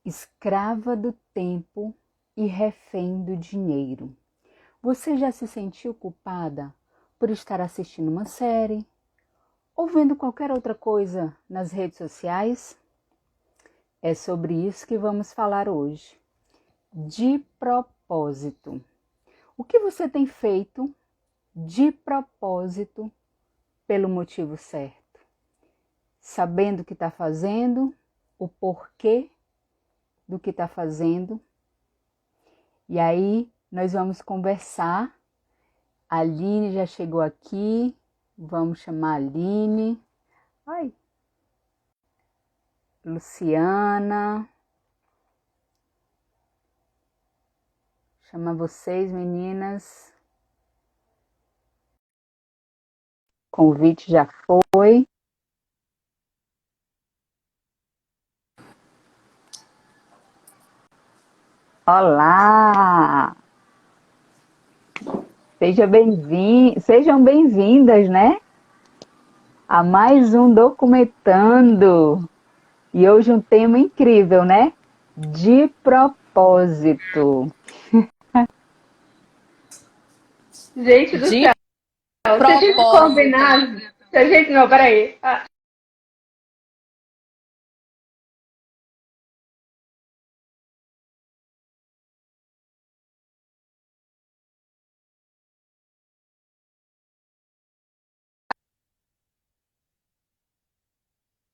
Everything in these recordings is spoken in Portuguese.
Escrava do tempo e refém do dinheiro. Você já se sentiu culpada por estar assistindo uma série ou vendo qualquer outra coisa nas redes sociais? É sobre isso que vamos falar hoje. De propósito. O que você tem feito de propósito pelo motivo certo? Sabendo o que está fazendo, o porquê do que está fazendo. E aí nós vamos conversar. A Aline já chegou aqui. Vamos chamar a Aline. Oi. Luciana. Chama vocês, meninas. Convite já foi. Olá! Sejam bem-vindas, né? A mais um Documentando. E hoje um tema incrível, né? De propósito. Gente do De céu, se a gente propósito. combinar, se a gente, não, peraí.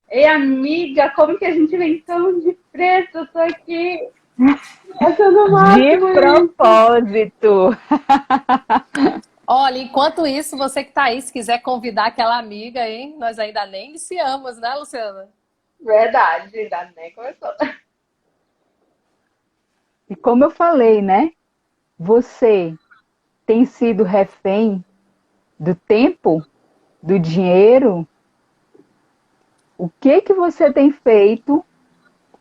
Ei, amiga, como que a gente vem tão de preto? Eu tô aqui achando o De máximo isso. propósito. Olha, enquanto isso, você que tá aí, se quiser convidar aquela amiga, hein? Nós ainda nem iniciamos, né, Luciana? Verdade, ainda nem começou. E como eu falei, né? Você tem sido refém do tempo, do dinheiro? O que você tem feito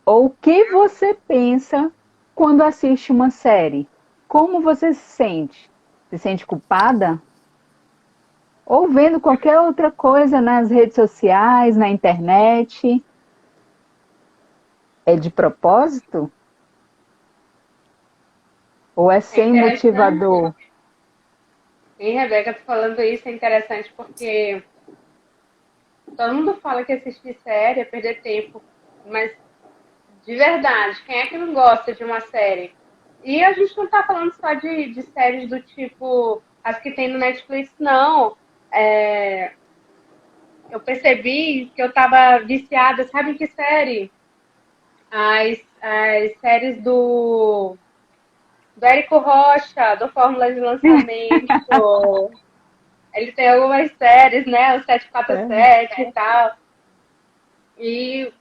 ou o que você pensa quando assiste uma série? Como você se sente? Se sente culpada? Ou vendo qualquer outra coisa nas redes sociais, na internet? É de propósito? Ou é É sem interessante. motivador? E Rebeca, tô falando isso, é interessante porque todo mundo fala que assistir série é perder tempo, mas de verdade, quem é que não gosta de uma série? E a gente não tá falando só de séries do tipo as que tem no Netflix, não. É, eu percebi que eu tava viciada, sabe em que série? As séries do Érico Rocha, do Fórmula de Lançamento. Ele tem algumas séries, né? O É. 747 e tal. E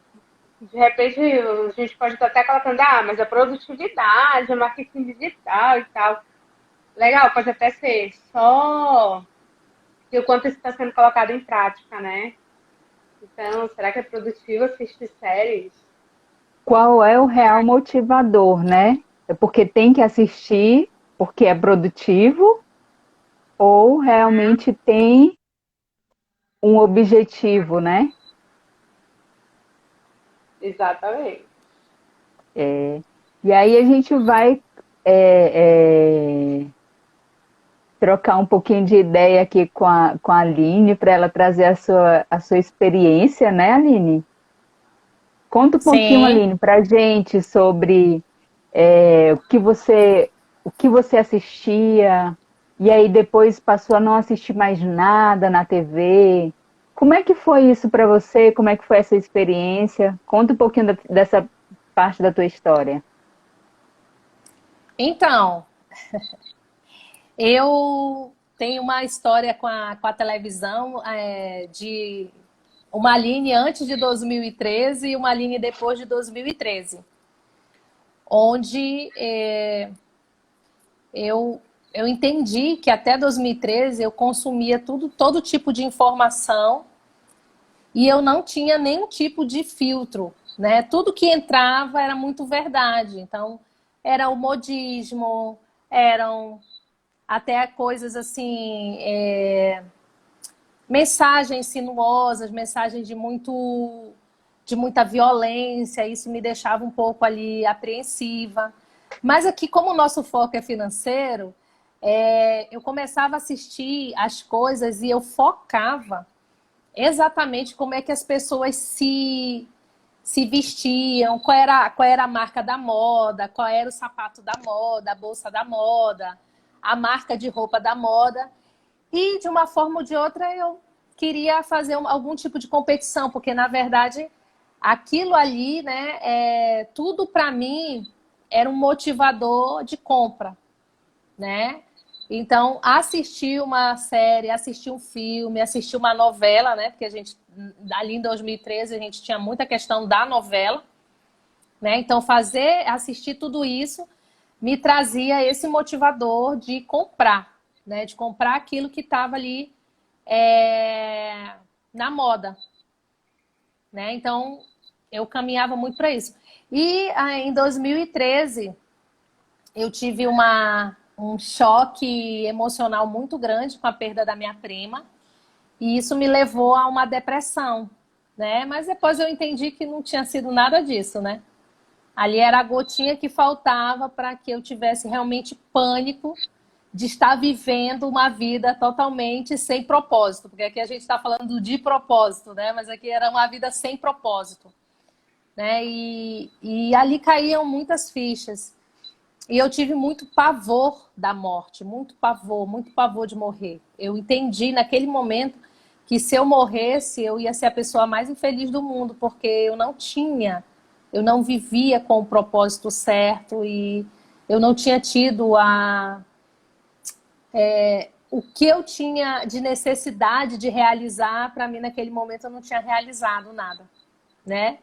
de repente a gente pode estar até colocando, mas a produtividade, o marketing digital e tal. Legal, pode até ser. Só que o quanto isso está sendo colocado em prática, né? Então, será que é produtivo assistir séries? Qual é o real motivador, né? É porque tem que assistir, porque é produtivo, ou realmente tem um objetivo, né? Exatamente. E aí a gente vai é, é, trocar um pouquinho de ideia aqui com a Aline, para ela trazer a sua experiência, né, Aline? Conta um pouquinho, Sim. Aline, para a gente sobre o que você assistia, e aí depois passou a não assistir mais nada na TV. Como é que foi isso para você? Como é que foi essa experiência? Conta um pouquinho dessa parte da tua história. Então, eu tenho uma história com a televisão de uma Aline antes de 2013 e uma Aline depois de 2013, onde eu, eu entendi que até 2013 eu consumia todo tipo de informação e eu não tinha nenhum tipo de filtro, né? Tudo que entrava era muito verdade. Então, era o modismo, eram até coisas assim, mensagens sinuosas, mensagens de muita violência, isso me deixava um pouco ali apreensiva. Mas aqui, como o nosso foco é financeiro, eu começava a assistir as coisas e eu focava exatamente como é que as pessoas se vestiam, qual era a marca da moda, qual era o sapato da moda, a bolsa da moda, a marca de roupa da moda. E, de uma forma ou de outra, eu queria fazer algum tipo de competição, porque, na verdade, aquilo ali, né, tudo para mim era um motivador de compra, né? Então, assistir uma série, assistir um filme, assistir uma novela, né? Porque a gente, ali em 2013, a gente tinha muita questão da novela, né? Então, assistir tudo isso me trazia esse motivador de comprar, né? De comprar aquilo que estava ali na moda, né? Então, eu caminhava muito para isso. E em 2013, eu tive um choque emocional muito grande com a perda da minha prima. E isso me levou a uma depressão, né? Mas depois eu entendi que não tinha sido nada disso, né? Ali era a gotinha que faltava para que eu tivesse realmente pânico de estar vivendo uma vida totalmente sem propósito. Porque aqui a gente está falando de propósito, né? Mas aqui era uma vida sem propósito, né? E ali caíam muitas fichas. E eu tive muito pavor da morte, muito pavor de morrer. Eu entendi naquele momento que se eu morresse, eu ia ser a pessoa mais infeliz do mundo, porque eu não vivia com o propósito certo e eu não tinha tido o que eu tinha de necessidade de realizar. Para mim, naquele momento, eu não tinha realizado nada, né?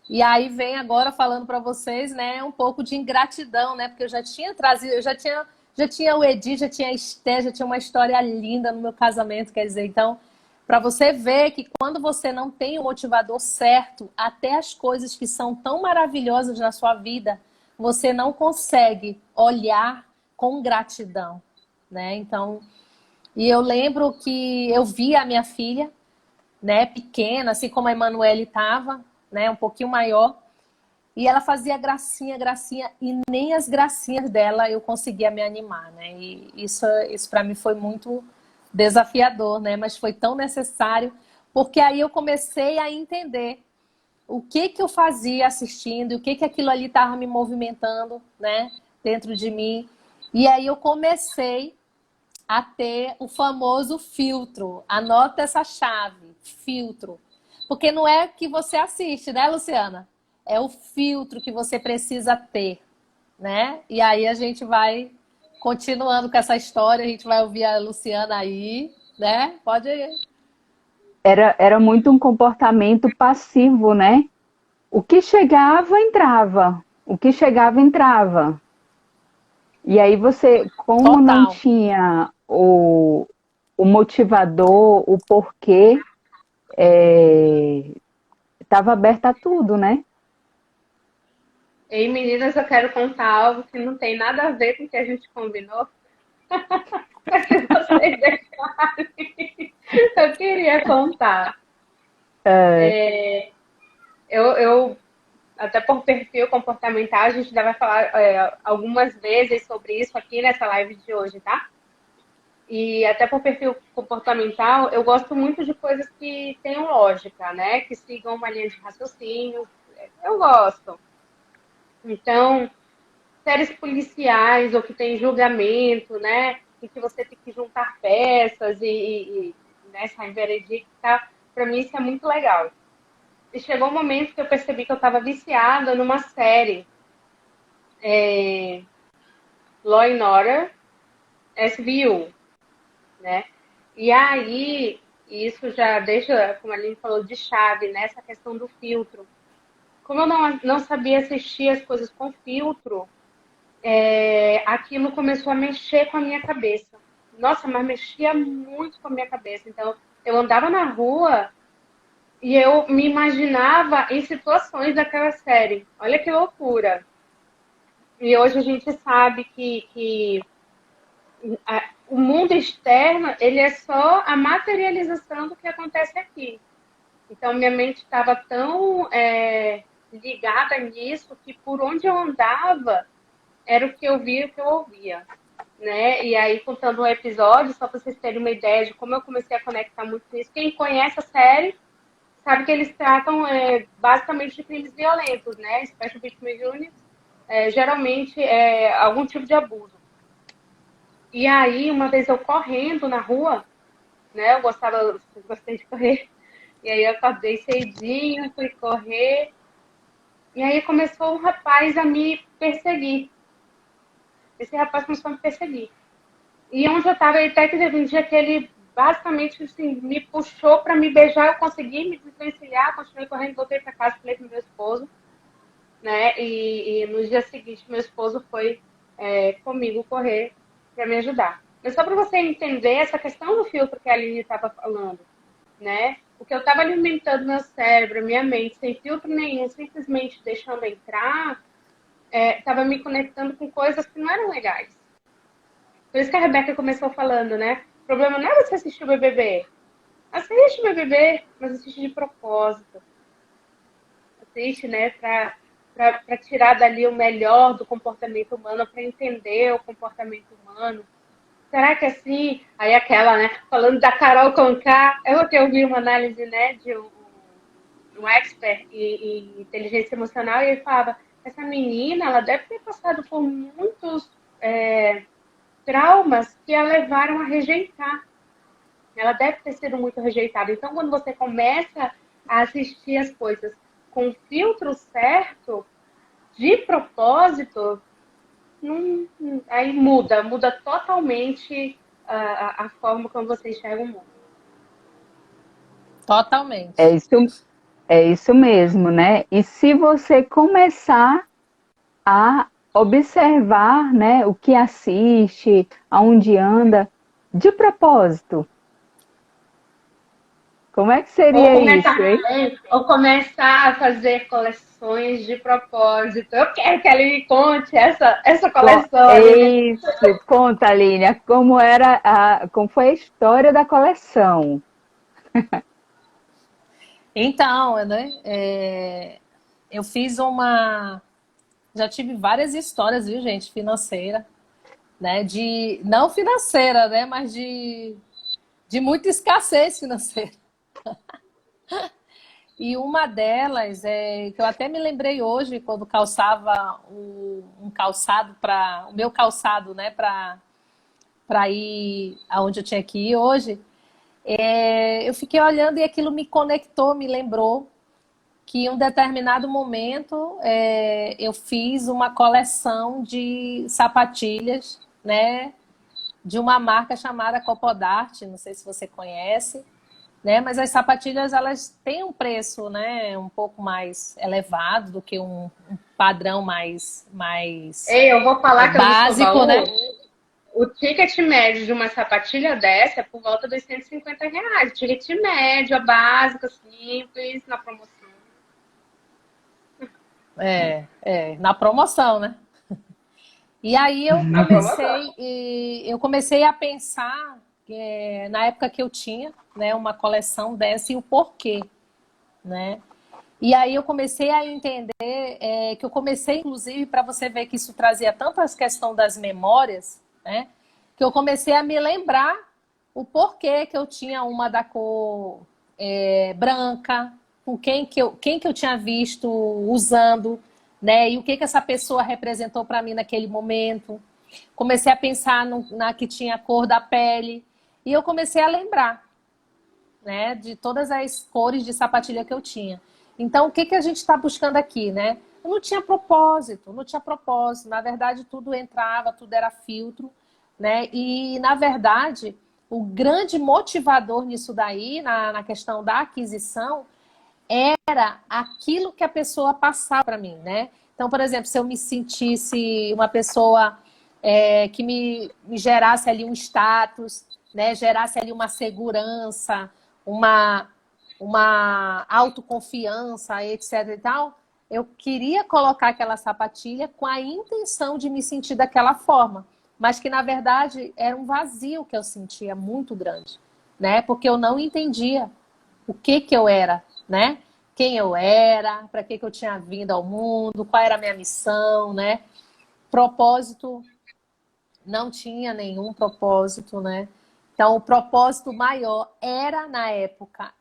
E aí vem agora falando para vocês, né, um pouco de ingratidão, né? Porque eu já tinha trazido, já tinha o Edi, já tinha a Esté, já tinha uma história linda no meu casamento, quer dizer, então, para você ver que quando você não tem o motivador certo, até as coisas que são tão maravilhosas na sua vida, você não consegue olhar com gratidão, né? Então, e eu lembro que eu via a minha filha, né, pequena, assim como a Emanuele estava, né, um pouquinho maior, e ela fazia gracinha, e nem as gracinhas dela eu conseguia me animar, né? E isso para mim foi muito desafiador, né? Mas foi tão necessário, porque aí eu comecei a entender o que eu fazia assistindo, o que aquilo ali estava me movimentando, né, dentro de mim. E aí eu comecei a ter o famoso filtro. Anota essa chave, filtro. Porque não é que você assiste, né, Luciana? É o filtro que você precisa ter, né? E aí a gente vai continuando com essa história, a gente vai ouvir a Luciana aí, né? Pode ir. Era muito um comportamento passivo, né? O que chegava, entrava. O que chegava, entrava. E aí você, como não Total. tinha o motivador, o porquê, estava aberto a tudo, né? Ei, meninas, eu quero contar algo que não tem nada a ver com o que a gente combinou. Mas se vocês deixarem, eu queria contar. Eu, até por perfil comportamental, a gente já vai falar algumas vezes sobre isso aqui nessa live de hoje, tá? E até por perfil comportamental, eu gosto muito de coisas que tenham lógica, né? Que sigam uma linha de raciocínio. Eu gosto. Então, séries policiais ou que tem julgamento, né? Em que você tem que juntar peças e né, sair veredicto, tá? Para mim isso é muito legal. E chegou um momento que eu percebi que eu estava viciada numa série, Law and Order, SVU, né? E aí, isso já deixa, como a Aline falou, de chave, né? Essa questão do filtro. Como eu não sabia assistir as coisas com filtro, aquilo começou a mexer com a minha cabeça. Nossa, mas mexia muito com a minha cabeça. Então, eu andava na rua e eu me imaginava em situações daquela série. Olha que loucura. E hoje a gente sabe que o mundo externo, ele é só a materialização do que acontece aqui. Então, minha mente estava tão ligada nisso que por onde eu andava era o que eu via e o que eu ouvia, né? E aí, contando um episódio, só para vocês terem uma ideia de como eu comecei a conectar muito com isso. Quem conhece a série sabe que eles tratam basicamente de crimes violentos, né? Special Victims Unit, geralmente é algum tipo de abuso. E aí, uma vez eu correndo na rua, né? Eu gostei de correr. E aí eu acordei cedinho, fui correr. E aí começou um rapaz a me perseguir. Esse rapaz começou a me perseguir. E onde eu estava, ele até que teve um dia que ele basicamente assim, me puxou para me beijar, eu consegui me desvencilhar, continuei correndo, voltei para casa, falei com meu esposo, né? E no dia seguinte, meu esposo foi comigo correr para me ajudar. Mas só para você entender essa questão do filtro que a Aline estava falando, né? O que eu estava alimentando meu cérebro, minha mente, sem filtro nenhum, simplesmente deixando entrar, estava me conectando com coisas que não eram legais. Por isso que a Rebeca começou falando, né? O problema não é você assistir o BBB. Assiste o BBB, mas assiste de propósito. Assiste, né, para tirar dali o melhor do comportamento humano, para entender o comportamento humano. Será que assim, aí aquela, né, falando da Carol Conká, eu vi uma análise, né, de um expert em inteligência emocional, e ele falava, essa menina, ela deve ter passado por muitos traumas que a levaram a rejeitar. Ela deve ter sido muito rejeitada. Então, quando você começa a assistir as coisas com o filtro certo, de propósito, aí muda totalmente a forma como você enxerga o mundo. Totalmente. É isso mesmo, né? E se você começar a observar, né, o que assiste, aonde anda, de propósito, como é que seria isso, hein? Ou começar a fazer coleções de propósito. Eu quero que ela me conte essa coleção, Aline. Isso, conta, Aline, como foi a história da coleção. Então, né, eu fiz já tive várias histórias, viu, gente, financeira, né, não financeira, né, mas de muita escassez financeira. E uma delas é que eu até me lembrei hoje quando calçava um calçado o meu calçado, né, para ir aonde eu tinha que ir hoje. Eu fiquei olhando e aquilo me conectou, me lembrou que em um determinado momento eu fiz uma coleção de sapatilhas, né, de uma marca chamada Copodart, não sei se você conhece, né, mas as sapatilhas elas têm um preço, né, um pouco mais elevado do que um padrão mais Ei, eu vou falar que eu não sou básico, baú. né? O ticket médio de uma sapatilha dessa é por volta dos R$ 150. Ticket médio, a básica, simples, na promoção. Na promoção, né? E aí eu comecei a pensar na época que eu tinha, né, uma coleção dessa e o porquê, né? E aí eu comecei a entender que eu comecei, inclusive, para você ver que isso trazia tanto a questão das memórias, né? Que eu comecei a me lembrar o porquê que eu tinha uma da cor branca, com quem que eu tinha visto usando, né? E o que essa pessoa representou para mim naquele momento. Comecei a pensar na que tinha a cor da pele e eu comecei a lembrar, né, de todas as cores de sapatilha que eu tinha. Então, o que a gente está buscando aqui, né? Eu não tinha propósito. Na verdade, tudo entrava, tudo era filtro, né? E, na verdade, o grande motivador nisso daí, na questão da aquisição, era aquilo que a pessoa passava para mim, né? Então, por exemplo, se eu me sentisse uma pessoa que me gerasse ali um status, né? Gerasse ali uma segurança, uma autoconfiança, etc e tal, eu queria colocar aquela sapatilha com a intenção de me sentir daquela forma, mas que, na verdade, era um vazio que eu sentia muito grande, né? Porque eu não entendia o que eu era, né? Quem eu era, para que eu tinha vindo ao mundo, qual era a minha missão, né? Propósito, não tinha nenhum propósito, né? Então, o propósito maior era, na época,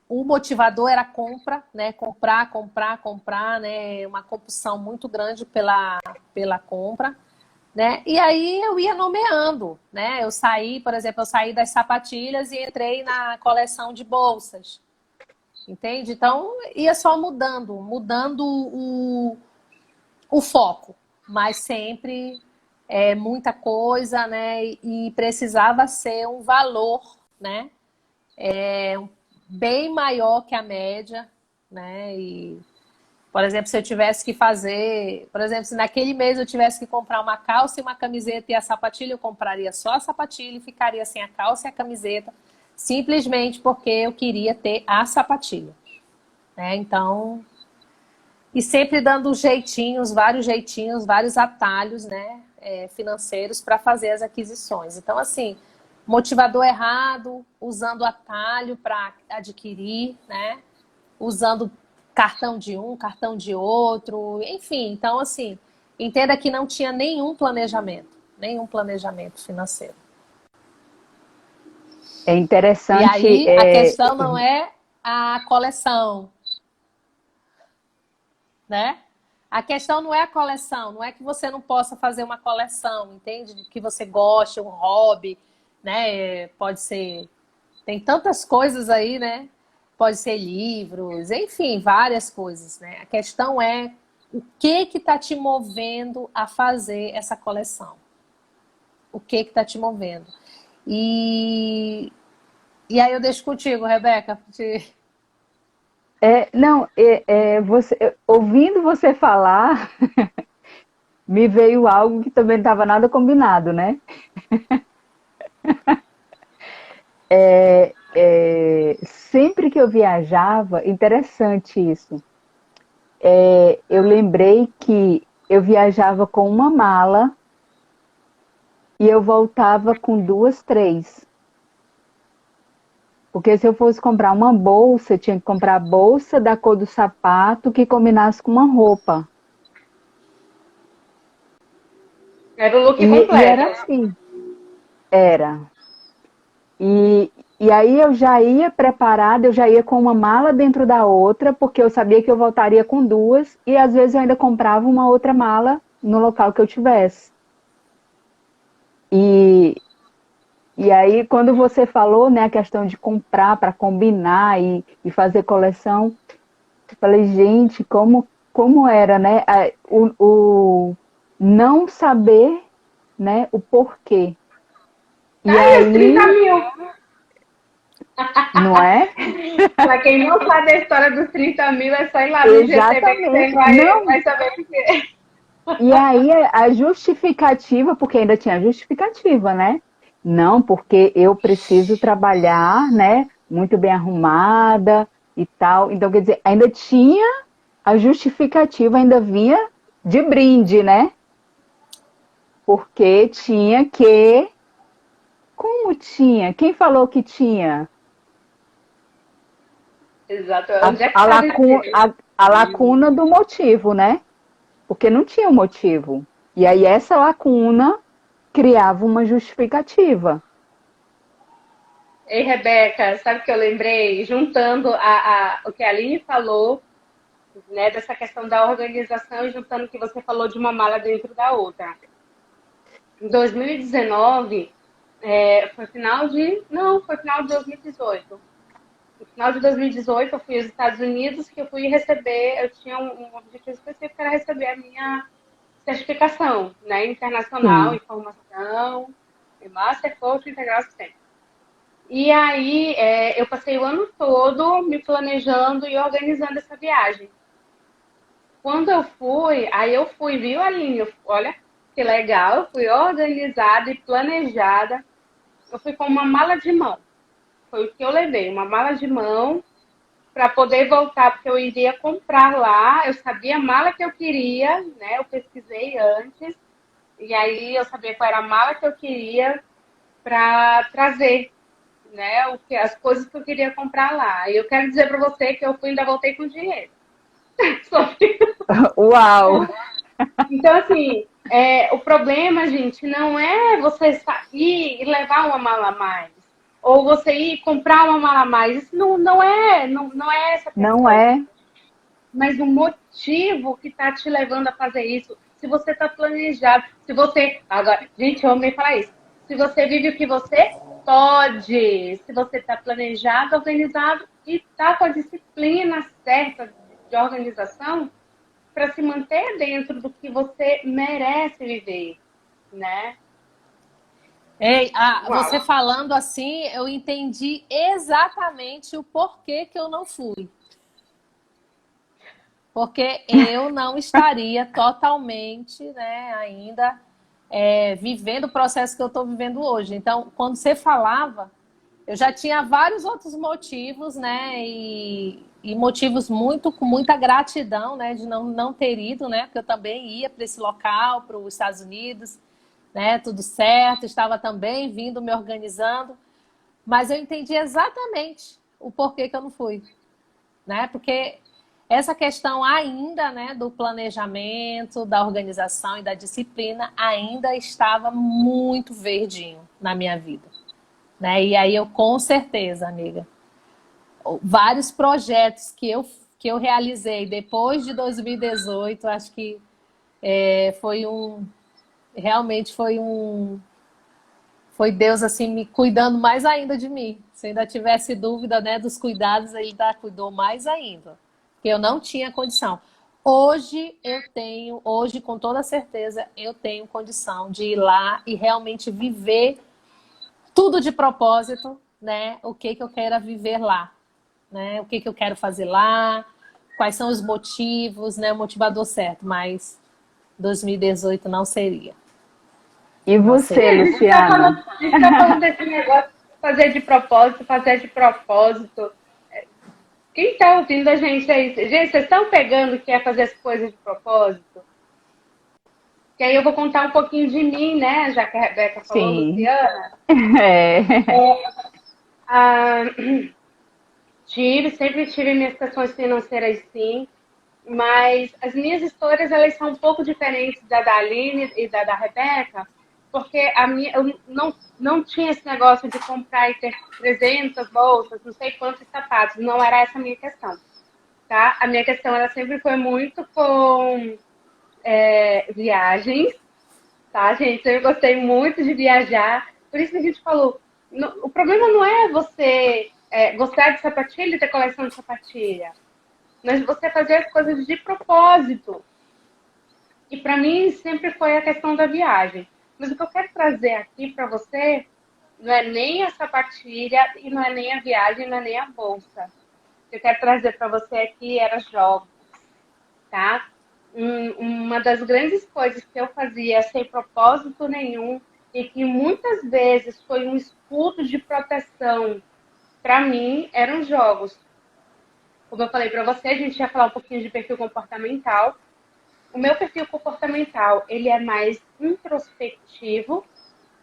o motivador era a compra, né? Comprar, comprar, comprar, né? Uma compulsão muito grande pela compra, né? E aí eu ia nomeando, né? Por exemplo, eu saí das sapatilhas e entrei na coleção de bolsas, entende? Então, ia só mudando o foco, mas sempre muita coisa, né? E precisava ser um valor, né? Bem maior que a média, né? E, por exemplo, se eu tivesse que fazer, por exemplo, se naquele mês eu tivesse que comprar uma calça e uma camiseta e a sapatilha, eu compraria só a sapatilha e ficaria sem a calça e a camiseta, simplesmente porque eu queria ter a sapatilha, né? Então, e sempre dando jeitinhos, vários atalhos, né, financeiros para fazer as aquisições. Então, assim, motivador errado, usando atalho para adquirir, né, usando cartão de um, cartão de outro, enfim. Então, assim, entenda que não tinha nenhum planejamento financeiro. É E interessante, aí, a questão não é a coleção, né? A questão não é a coleção, não é que você não possa fazer uma coleção, entende? De que você goste, um hobby, né? Pode ser. Tem tantas coisas aí, né? Pode ser livros, enfim, várias coisas, né? A questão é o que está te movendo a fazer essa coleção? O que está te movendo? E, e aí eu deixo contigo, Rebeca. não, ouvindo você falar, me veio algo que também não estava nada combinado, né? Sempre que eu viajava, interessante isso. Eu lembrei que eu viajava com uma mala e eu voltava com duas, três. Porque se eu fosse comprar uma bolsa, eu tinha que comprar a bolsa da cor do sapato que combinasse com uma roupa. Era o look E completo. era assim, era. E aí eu já ia preparada, eu já ia com uma mala dentro da outra, porque eu sabia que eu voltaria com duas, e às vezes eu ainda comprava uma outra mala no local que eu tivesse. E, e aí, quando você falou, né, a questão de comprar para combinar e fazer coleção, eu falei, gente, como era, né? O não saber, né, o porquê. Tá E aí os 30 aí, mil. não é? Pra quem não sabe a história dos 30 mil, é só ir lá no GTV que você Exatamente. Não, vai saber o que é. e aí a justificativa, porque ainda tinha justificativa, né? Não, porque eu preciso trabalhar, né? Muito bem arrumada e tal. Então, quer dizer, ainda tinha a justificativa, ainda vinha de brinde, né? Porque tinha que. Como tinha? Quem falou que tinha? Exato. A, Onde é que a, tá lacu, escrito? a lacuna do motivo, né? Porque não tinha um motivo. E aí essa lacuna criava uma justificativa. Ei, Rebeca, sabe o que eu lembrei? Juntando o que a Aline falou, né, dessa questão da organização e juntando o que você falou de uma mala dentro da outra. Em 2019, foi final de. Não, foi final de 2018. No final de 2018, eu fui aos Estados Unidos, que eu fui receber, eu tinha um objetivo específico, que era receber a minha certificação, né, internacional, Sim. em formação, em Master Coach Integral Assistente. E aí, eu passei o ano todo me planejando e organizando essa viagem. Quando eu fui, viu, Aline? Olha que legal, eu fui organizada e planejada. Eu fui com uma mala de mão. Foi o que eu levei, uma mala de mão para poder voltar, porque eu iria comprar lá. Eu sabia a mala que eu queria, né? Eu pesquisei antes. E aí eu sabia qual era a mala que eu queria para trazer, né? As coisas que eu queria comprar lá. E eu quero dizer para você que eu ainda voltei com dinheiro. Uau! Então, assim, o problema, gente, não é você sair e levar uma mala a mais. Ou você ir comprar uma mala a mais. Isso não é essa questão. Não é? Mas o motivo que está te levando a fazer isso, se você está planejado, se você... Agora, gente, eu amei falar isso. Se você vive o que você pode, se você está planejado, organizado e está com a disciplina certa de organização para se manter dentro do que você merece viver, né? Ei, Uau. você falando assim, eu entendi exatamente o porquê que eu não fui. Porque eu não estaria totalmente, né, ainda vivendo o processo que eu estou vivendo hoje. Então, quando você falava, eu já tinha vários outros motivos, né, e motivos com muita gratidão, né, de não ter ido, né, porque eu também ia para esse local, para os Estados Unidos, né, tudo certo, estava também vindo, me organizando, mas eu entendi exatamente o porquê que eu não fui, né, porque essa questão ainda, né, do planejamento, da organização e da disciplina ainda estava muito verdinho na minha vida, né? E aí eu, com certeza, amiga, vários projetos que eu realizei depois de 2018, acho que realmente foi Deus assim me cuidando mais ainda de mim. Se ainda tivesse dúvida, né, dos cuidados, ele cuidou mais ainda, porque eu não tinha condição. Hoje com toda certeza eu tenho condição de ir lá e realmente viver tudo de propósito, né? O que eu quero viver lá, né? O que eu quero fazer lá, quais são os motivos, né? O motivador certo, mas 2018 não seria. E Não você, seria. Luciana? A gente tá falando desse negócio de fazer de propósito, fazer de propósito. Quem tá ouvindo a gente aí? Gente, vocês estão pegando que é fazer as coisas de propósito? Que aí eu vou contar um pouquinho de mim, né? Já que a Rebeca falou, Sim. Luciana. É. Ah, sempre tive minhas questões financeiras, sim. Mas as minhas histórias, elas são um pouco diferentes da Aline e da Rebeca, porque eu não tinha esse negócio de comprar e ter 300 bolsas, não sei quantos sapatos. Não era essa a minha questão, tá? A minha questão, ela sempre foi muito com viagens, tá, gente? Eu gostei muito de viajar. Por isso que a gente falou, o problema não é você gostar de sapatilha e ter coleção de sapatilha, mas você fazer as coisas de propósito. E para mim sempre foi a questão da viagem. Mas o que eu quero trazer aqui para você não é nem a sapatilha e não é nem a viagem, não é nem a bolsa. O que eu quero trazer para você aqui era jogos, tá? Uma das grandes coisas que eu fazia sem propósito nenhum e que muitas vezes foi um escudo de proteção para mim eram jogos. Como eu falei para você, a gente ia falar um pouquinho de perfil comportamental. O meu perfil comportamental, ele é mais introspectivo,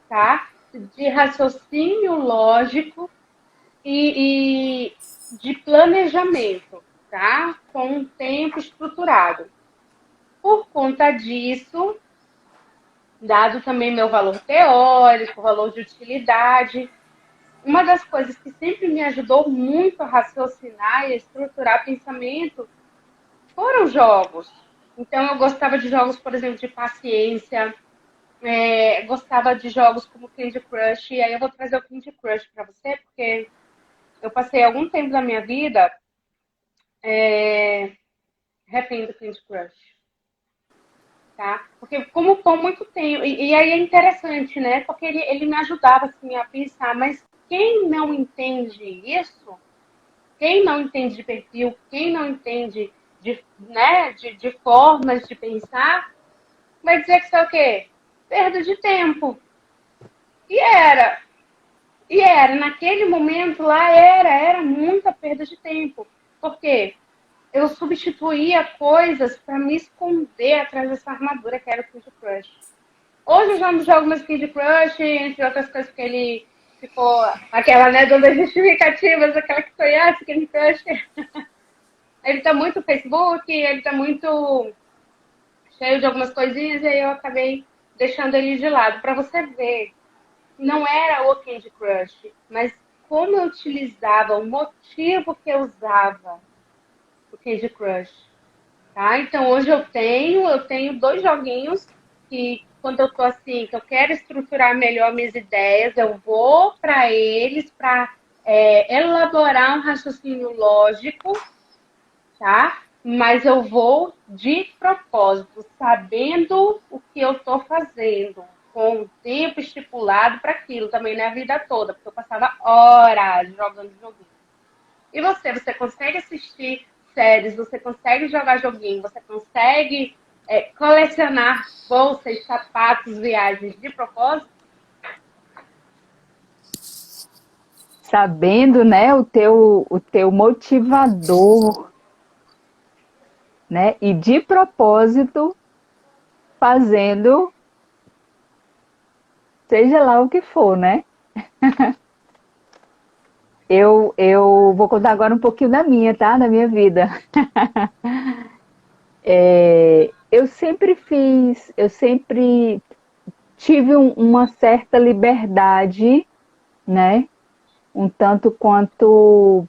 tá? De raciocínio lógico e de planejamento, tá? Com um tempo estruturado. Por conta disso, dado também meu valor teórico, valor de utilidade, uma das coisas que sempre me ajudou muito a raciocinar e a estruturar pensamento foram jogos. Então, eu gostava de jogos, por exemplo, de paciência, gostava de jogos como Candy Crush, e aí eu vou trazer o Candy Crush para você, porque eu passei algum tempo da minha vida refém do Candy Crush, tá? Porque como por muito tempo, e aí é interessante, né? Porque ele me ajudava assim, a pensar, mas quem não entende isso, quem não entende de perfil, quem não entende de formas de pensar, vai dizer que isso é o quê? Perda de tempo. E era. E era. Naquele momento lá era muita perda de tempo. Por quê? Eu substituía coisas para me esconder atrás dessa armadura que era o Candy Crush. Hoje eu já não jogo mais Candy Crush, entre outras coisas, porque ficou aquela, né, dando as justificativas, aquela que foi, esse Candy Crush. Ele tá muito no Facebook, ele tá muito cheio de algumas coisinhas, e aí eu acabei deixando ele de lado. Pra você ver, não era o Candy Crush, mas como eu utilizava, o motivo que eu usava o Candy Crush. Tá? Então hoje eu tenho dois joguinhos que quando eu tô assim, que eu quero estruturar melhor minhas ideias, eu vou para eles para elaborar um raciocínio lógico, tá? Mas eu vou de propósito, sabendo o que eu tô fazendo, com o tempo estipulado para aquilo, também na vida toda, porque eu passava horas jogando joguinho. E você consegue assistir séries, você consegue jogar joguinho, você consegue colecionar bolsas, sapatos, viagens de propósito? Sabendo, né, o teu motivador, né? E de propósito fazendo seja lá o que for, né? Eu vou contar agora um pouquinho da minha, tá? Da minha vida. Eu sempre tive uma certa liberdade, né? Um tanto quanto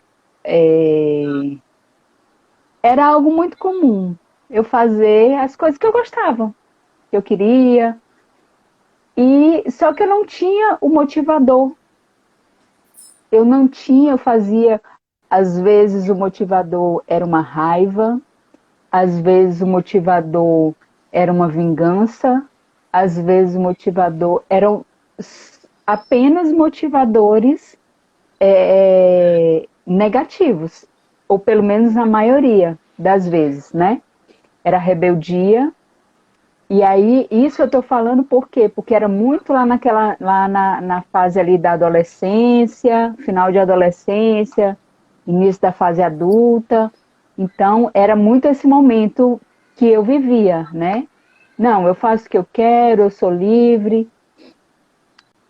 era algo muito comum eu fazer as coisas que eu gostava, que eu queria, e só que eu não tinha o motivador. Eu não tinha, eu fazia, às vezes o motivador era uma raiva, às vezes o motivador era uma vingança, às vezes o motivador eram apenas motivadores negativos, ou pelo menos a maioria das vezes, né? Era rebeldia. E aí, isso eu estou falando por quê? Porque era muito lá na fase ali da adolescência, final de adolescência, início da fase adulta. Então, era muito esse momento que eu vivia, né? Não, eu faço o que eu quero, eu sou livre.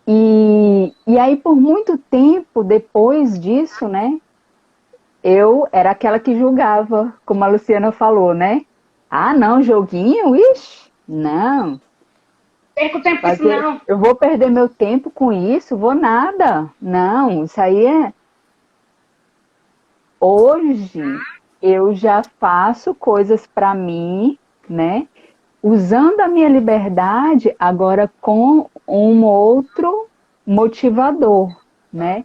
E aí, por muito tempo depois disso, né? Eu era aquela que julgava, como a Luciana falou, né? Ah, não, joguinho? Ixi, não. Perco tempo com isso Fazer, não. eu vou perder meu tempo com isso? Vou nada. Não, isso aí é. Hoje eu já faço coisas para mim, né? Usando a minha liberdade agora com um outro motivador, né?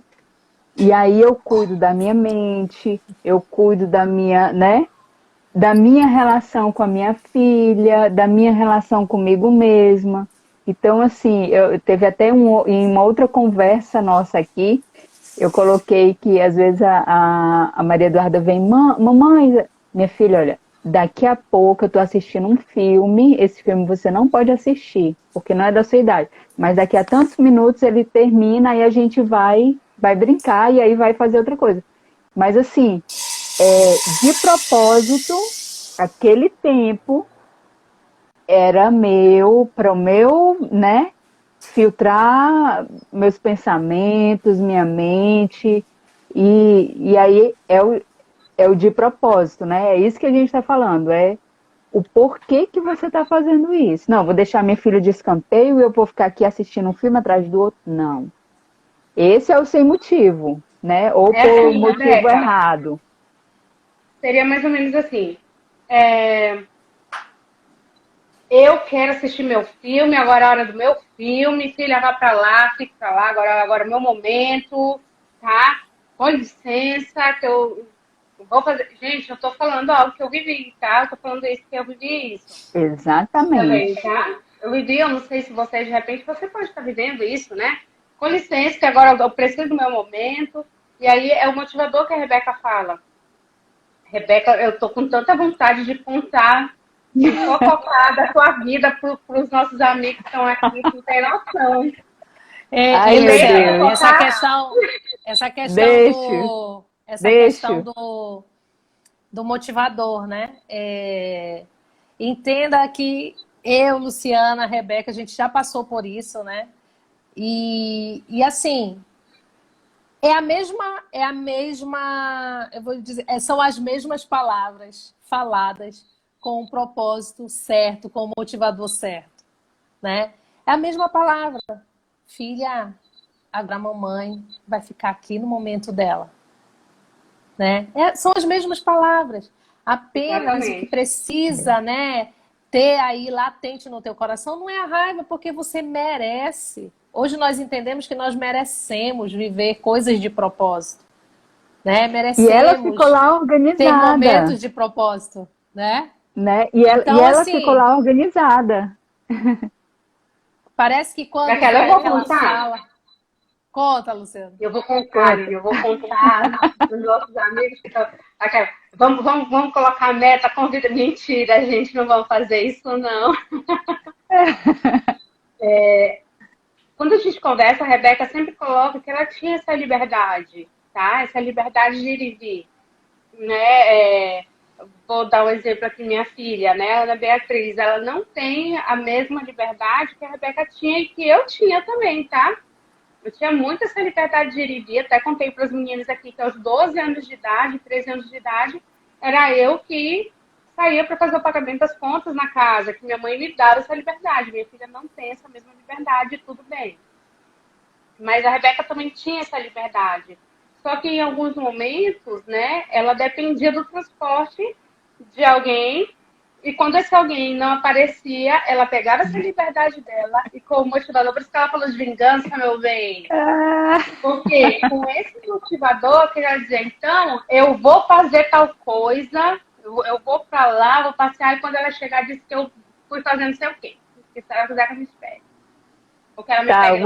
E aí eu cuido da minha mente, eu cuido da minha, né? Da minha relação com a minha filha, da minha relação comigo mesma. Então, assim, eu teve até em uma outra conversa nossa aqui, eu coloquei que às vezes a Maria Eduarda vem, mamãe, minha filha, olha, daqui a pouco eu estou assistindo um filme, esse filme você não pode assistir, porque não é da sua idade, mas daqui a tantos minutos ele termina e a gente vai brincar e aí vai fazer outra coisa. Mas assim, de propósito, aquele tempo era meu, para o meu, né, filtrar meus pensamentos, minha mente, e aí é o de propósito, né? É isso que a gente está falando, é o porquê que você está fazendo isso. Não, vou deixar minha filha de escanteio e eu vou ficar aqui assistindo um filme atrás do outro. Não. Esse é o sem motivo, né? Ou É por assim, motivo Rebeca, errado. seria mais ou menos assim. É, eu quero assistir meu filme, agora é a hora do meu filme, filha, vá pra lá, fique pra lá, agora é o meu momento, tá? Com licença, que eu vou fazer. Gente, eu tô falando algo que eu vivi, tá? Eu tô falando isso que eu vivi isso também, Exatamente. tá? Eu vivi, eu não sei se você, de repente, você pode estar vivendo isso, né? Com licença, que agora eu preciso do meu momento. E aí é o motivador que a Rebeca fala. Rebeca, eu tô com tanta vontade de contar, de fofocar da tua vida para os nossos amigos que estão aqui, que não tem noção. Ai, E meu Deixa eu Luciana, Deus. fofocar. Deixo, essa questão deixo. do motivador, né? Entenda que eu, Luciana, a Rebeca, a gente já passou por isso, né? E assim, eu vou dizer, são as mesmas palavras faladas com o propósito certo, com o motivador certo, né? É a mesma palavra. Filha, a mamãe vai ficar aqui no momento dela, né? São as mesmas palavras. Apenas o que Exatamente. precisa, né, ter aí latente no teu coração não é a raiva, porque você merece. Hoje nós entendemos que nós merecemos viver coisas de propósito, né? E ela ficou Merecemos lá ter organizada, momentos de propósito, né? né? E Então, ela ficou assim, lá organizada. parece que quando Raquel, eu sai vou aquela contar. fala... Conta, Luciano. Eu vou contar, Conta. Lili, eu vou contar dos nossos amigos que estão. Raquel, vamos colocar a meta, convida. Mentira, gente, não vamos fazer isso, não. Quando a gente conversa, a Rebeca sempre coloca que ela tinha essa liberdade, tá? Essa liberdade de ir e vir, né? Vou dar um exemplo aqui, minha filha, né? A Ana Beatriz, ela não tem a mesma liberdade que a Rebeca tinha e que eu tinha também, tá? Eu tinha muito essa liberdade de ir e vir, até contei para os meninos aqui que aos 12 anos de idade, 13 anos de idade, era eu que saía para fazer o pagamento das contas na casa, que minha mãe me dava essa liberdade. Minha filha não tem essa mesma liberdade, tudo bem. Mas a Rebeca também tinha essa liberdade. Só que em alguns momentos, né, ela dependia do transporte de alguém. E quando esse alguém não aparecia, ela pegava essa liberdade dela e como motivador, por isso que ela falou de vingança, meu bem. Ah, Porque com esse motivador, queria dizer, então, eu vou fazer tal coisa, eu vou pra lá, vou passear, e quando ela chegar, diz que eu fui fazendo não sei o quê. Que se ela quiser que a gente pegue. Ou que ela me tá, pegue lá. eu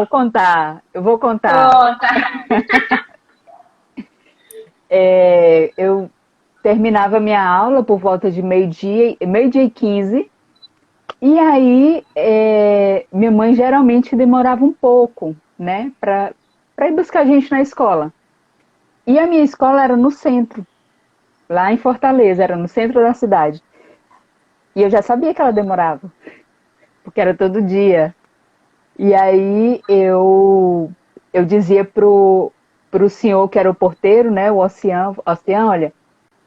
vou contar. Pronto. Eu terminava minha aula por volta de meio-dia e 15, e aí minha mãe geralmente demorava um pouco, né, para ir buscar a gente na escola. E a minha escola era no centro, lá em Fortaleza, era no centro da cidade. E eu já sabia que ela demorava, porque era todo dia. E aí eu dizia pro senhor que era o porteiro, né, o Oceano, olha,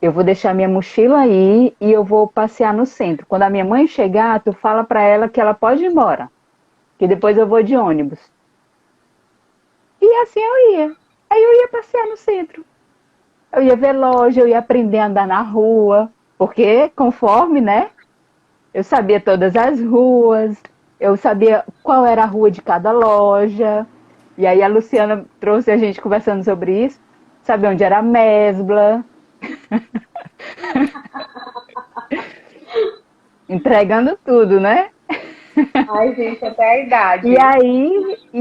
eu vou deixar minha mochila aí e eu vou passear no centro. Quando a minha mãe chegar, tu fala para ela que ela pode ir embora, que depois eu vou de ônibus. E assim eu ia. Aí eu ia passear no centro. Eu ia ver loja, eu ia aprender a andar na rua, porque conforme, né, eu sabia todas as ruas, eu sabia qual era a rua de cada loja. E aí a Luciana trouxe a gente conversando sobre isso. Sabia onde era a Mesbla, entregando tudo, né? Ai, gente, até a idade. E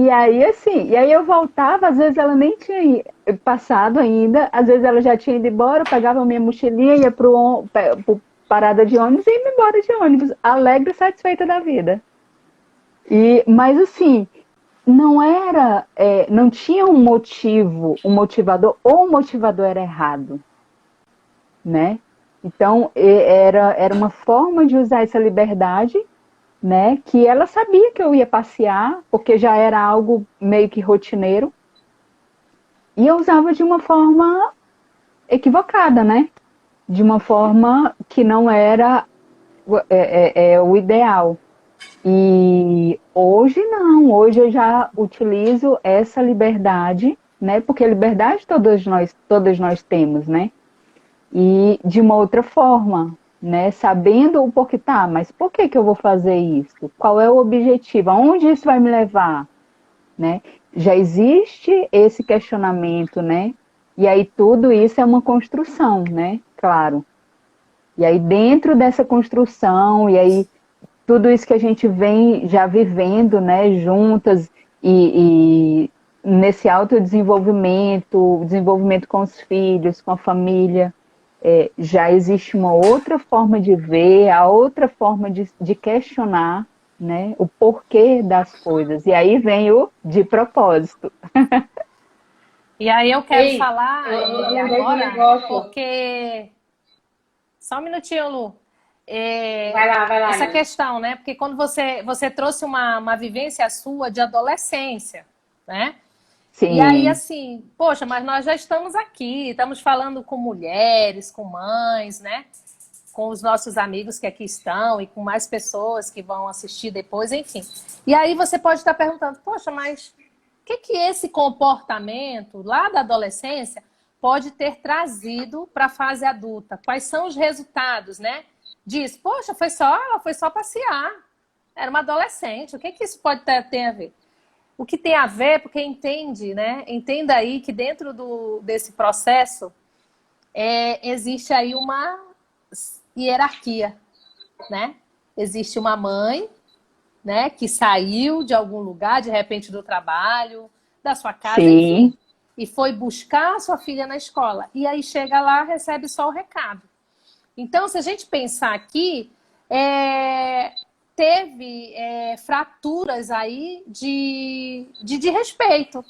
aí eu voltava, às vezes ela nem tinha passado ainda, às vezes ela já tinha ido embora, eu pegava minha mochilinha, ia pro parada de ônibus e ia embora de ônibus, alegre e satisfeita da vida. Mas assim, não tinha um motivo, um motivador, ou o motivador era errado, né? Então, era uma forma de usar essa liberdade, né? Que ela sabia que eu ia passear, porque já era algo meio que rotineiro, e eu usava de uma forma equivocada, né? De uma forma que não era o ideal. E hoje não, hoje eu já utilizo essa liberdade, né? Porque liberdade todas nós temos, né? E de uma outra forma, né? Sabendo o porquê, tá, mas por que eu vou fazer isso? Qual é o objetivo? Aonde isso vai me levar? Né? Já existe esse questionamento, né? E aí tudo isso é uma construção, né? Claro. E aí dentro dessa construção, e aí tudo isso que a gente vem já vivendo, né, juntas e nesse autodesenvolvimento, desenvolvimento com os filhos, com a família, já existe uma outra forma de ver, a outra forma de questionar, né, o porquê das coisas. E aí vem o de propósito. E aí eu quero Ei, falar eu lembrei de um agora, negócio. porque... Só um minutinho, Lu. Vai lá, Essa Nani. questão, né? Porque quando você trouxe uma vivência sua de adolescência, né? E aí, Sim, assim, poxa, mas nós já estamos aqui, estamos falando com mulheres, com mães, né? Com os nossos amigos que aqui estão e com mais pessoas que vão assistir depois, enfim. E aí você pode estar perguntando, poxa, mas o que esse comportamento lá da adolescência pode ter trazido para a fase adulta? Quais são os resultados, né? Diz, poxa, ela foi só passear. Era uma adolescente. O que isso pode ter a ver? O que tem a ver, porque entende, né? Entenda aí que dentro desse processo existe aí uma hierarquia, né? Existe uma mãe, né, que saiu de algum lugar, de repente do trabalho, da sua casa, enfim, sim. e foi buscar a sua filha na escola. E aí chega lá, recebe só o recado. Então, se a gente pensar aqui, é, teve fraturas aí de respeito,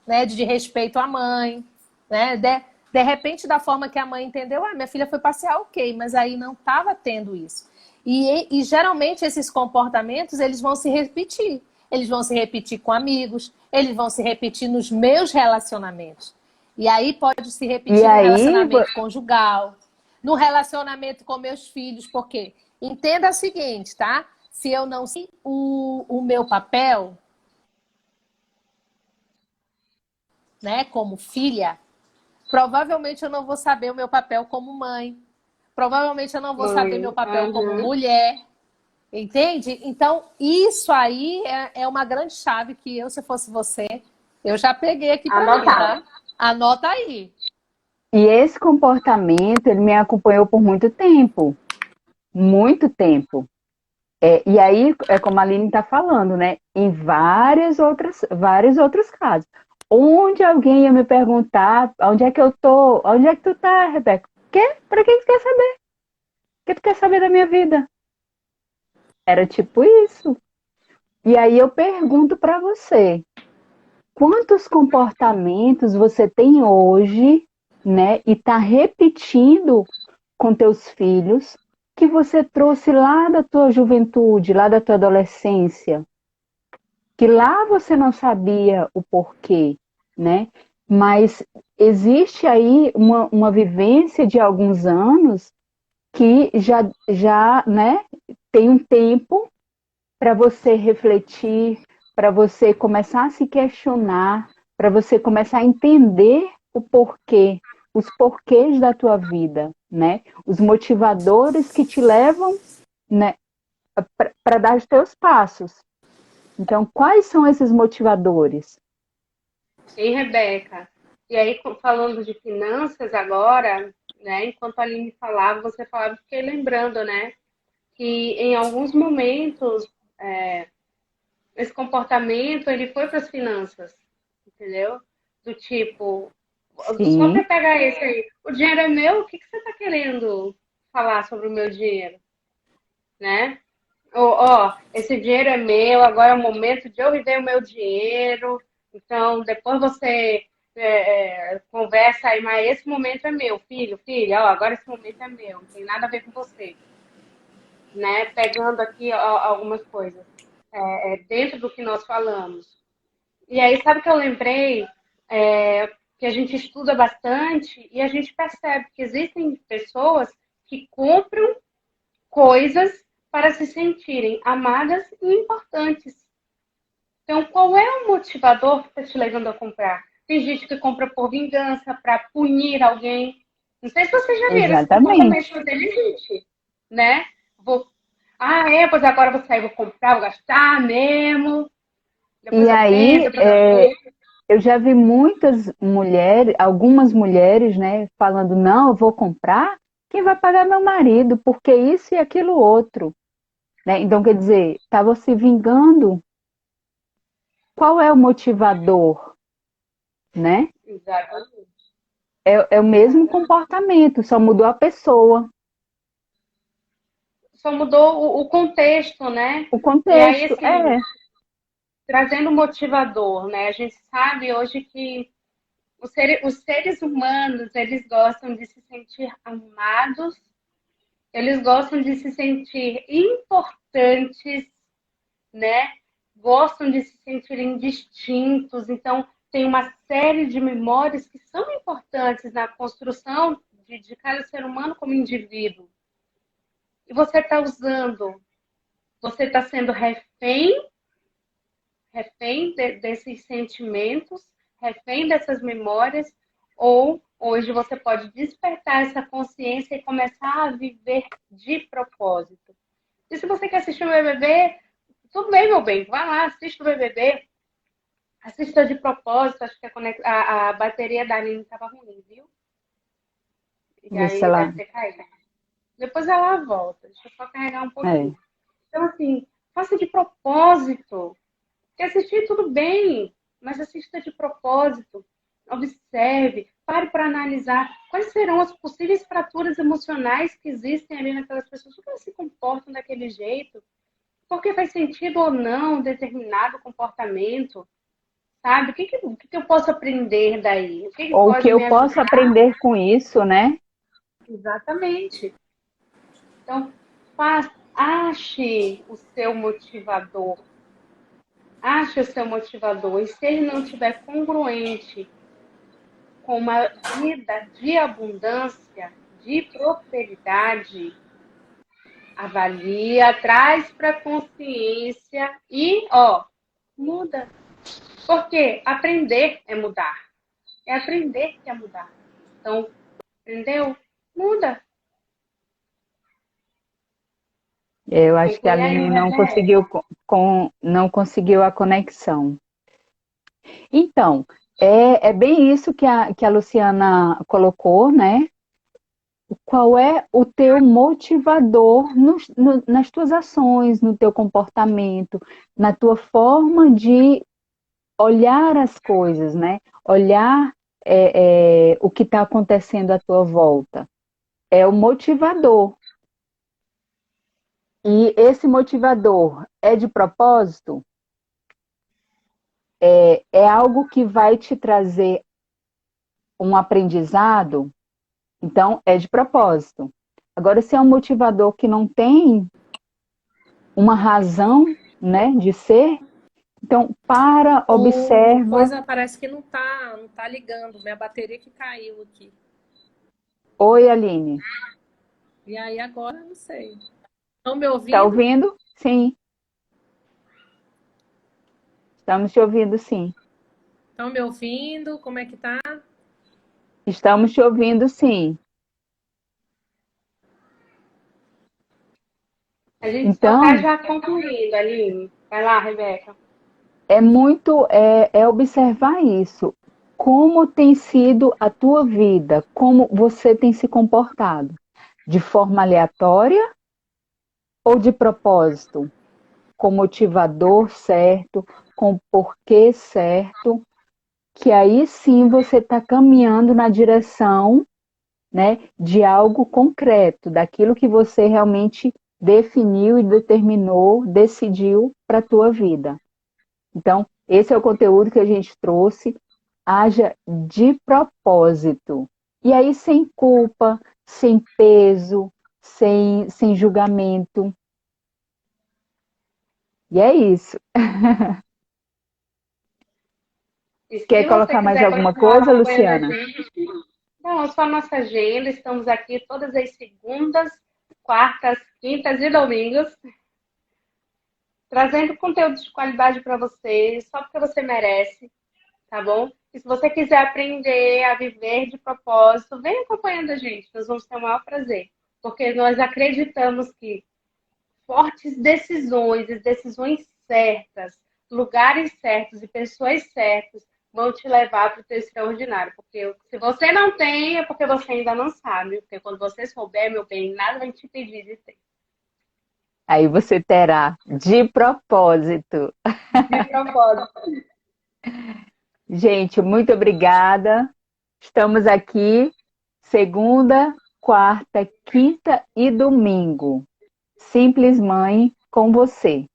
né? De respeito à mãe, né? De repente, da forma que a mãe entendeu, minha filha foi passear, ok, mas aí não estava tendo isso. E geralmente esses comportamentos, eles vão se repetir. Eles vão se repetir com amigos, eles vão se repetir nos meus relacionamentos. E aí pode se E repetir no aí, relacionamento conjugal, no relacionamento com meus filhos, porque entenda o seguinte, tá? Se eu não sei o meu papel, né, como filha, provavelmente eu não vou saber o meu papel como mãe. Provavelmente eu não vou saber meu Mãe, papel como aham. mulher. Entende? Então, isso aí é uma grande chave que eu, se fosse você, eu já peguei aqui para mim, Anotar. tá? Anota aí. e esse comportamento, ele me acompanhou por muito tempo. Muito tempo. E aí, é como a Aline está falando, né? Em vários outros casos. Onde alguém ia me perguntar onde é que eu tô, onde é que tu tá, Rebeca? Quê? Pra que tu quer saber? O que tu quer saber da minha vida? Era tipo isso. E aí eu pergunto para você, quantos comportamentos você tem hoje, né? E tá repetindo com teus filhos que você trouxe lá da tua juventude, lá da tua adolescência, que lá você não sabia o porquê, né? Mas existe aí uma vivência de alguns anos que já, né, tem um tempo para você refletir, para você começar a se questionar, para você começar a entender o porquê, os porquês da tua vida, né? Os motivadores que te levam, né, para dar os teus passos. Então, quais são esses motivadores? Hein, Rebeca? E aí, falando de finanças agora, né? Enquanto a Aline falava, você falava, eu fiquei lembrando, né? Que em alguns momentos esse comportamento ele foi para as finanças, entendeu? Do tipo, só para Sim, pegar esse aí, o dinheiro é meu, o que que você está querendo falar sobre o meu dinheiro, né? Ó, esse dinheiro é meu, agora é o momento de eu viver o meu dinheiro. Então, depois você conversa aí, mas esse momento é meu, filho, filha, ó, agora esse momento é meu, não tem nada a ver com você, né? Pegando aqui ó, algumas coisas dentro do que nós falamos. E aí, sabe o que eu lembrei? Que a gente estuda bastante e a gente percebe que existem pessoas que compram coisas para se sentirem amadas e importantes. Então, qual é o motivador que está te levando a comprar? Tem gente que compra por vingança, para punir alguém. Não sei se vocês já viram esse exatamente. comportamento inteligente, né? Vou... pois agora vou sair, vou comprar, vou gastar mesmo. Depois E eu penso, aí, depois eu vejo. eu já vi muitas mulheres, algumas mulheres, né, falando: não, eu vou comprar, quem vai pagar é meu marido, porque isso e aquilo outro. Né? Então, quer dizer, estava se vingando. Qual é o motivador? Né? Exatamente. É o mesmo Exatamente. comportamento, só mudou a pessoa, Só mudou o contexto, né? o E aí, contexto. assim, trazendo motivador, né? A gente sabe hoje que os seres humanos, eles gostam de se sentir amados, eles gostam de se sentir importantes, né? Gostam de se sentirem distintos. Então, tem uma série de memórias que são importantes na construção de cada ser humano como indivíduo. E você está usando, você está sendo refém desses sentimentos, refém dessas memórias, ou hoje você pode despertar essa consciência e começar a viver de propósito. E se você quer assistir o BBB, tudo bem, meu bem, vai lá, assista o BBB, assista de propósito, acho que a bateria da Aline estava ruim, viu? E Vê se aí ela... deve ter caído. Depois ela volta, deixa eu só carregar um pouquinho. Então, assim, faça de propósito. Quer assistir, tudo bem, mas assista de propósito. Observe, pare para analisar quais serão as possíveis fraturas emocionais que existem ali naquelas pessoas. Por que elas se comportam daquele jeito? Porque faz sentido ou não um determinado comportamento? Sabe? O que eu posso aprender daí? O que Ou o que pode eu me posso ajudar? aprender com isso, né? Exatamente. Então, ache o seu motivador. Ache o seu motivador. E se ele não estiver congruente com uma vida de abundância, de prosperidade, avalia, traz para a consciência e, muda. Porque aprender é mudar. É aprender que é mudar. Então, entendeu? Muda. Eu acho que a Conclui aí, Aline Rebeca. não conseguiu a conexão. Então, é bem isso que a Luciana colocou, né? Qual é o teu motivador nas tuas ações, no teu comportamento, na tua forma de olhar as coisas, né? Olhar o que está acontecendo à tua volta. É o motivador. E esse motivador é de propósito? É algo que vai te trazer um aprendizado? Então, é de propósito. Agora, se é um motivador que não tem uma razão, né, de ser, então, O observa. coisa parece que não tá ligando. Minha bateria que caiu aqui. Oi, Aline. E aí agora, não sei. Estão me Tá ouvindo? ouvindo? Sim, estamos te ouvindo, sim. Estão me ouvindo? Como é que tá? Estamos te ouvindo, sim. A gente só está Então, já concluindo, Aline. Vai lá, Rebeca. é observar isso. Como tem sido a tua vida? Como você tem se comportado? De forma aleatória ou de propósito? Com motivador certo, com porquê certo, que aí sim você está caminhando na direção, né, de algo concreto, daquilo que você realmente definiu e determinou, decidiu para a tua vida. Então, esse é o conteúdo que a gente trouxe. Haja de propósito. E aí, sem culpa, sem peso, sem julgamento. E é isso. E Quer se você colocar mais quiser alguma continuar coisa, acompanhando a Luciana? gente, não, só a nossa agenda. Estamos aqui todas as segundas, quartas, quintas e domingos, trazendo conteúdo de qualidade para você, só porque você merece, tá bom? E se você quiser aprender a viver de propósito, vem acompanhando a gente, nós vamos ter o maior prazer. Porque nós acreditamos que fortes decisões e decisões certas, lugares certos e pessoas certas vão te levar para o teu extraordinário. Porque se você não tem, é porque você ainda não sabe. Porque quando você souber, meu bem, nada vai te impedir de ter. Aí você terá de propósito. De propósito. Gente, muito obrigada. Estamos aqui segunda, quarta, quinta e domingo. Simples Mãe com você.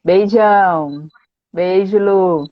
Beijão. Beijo, Lu.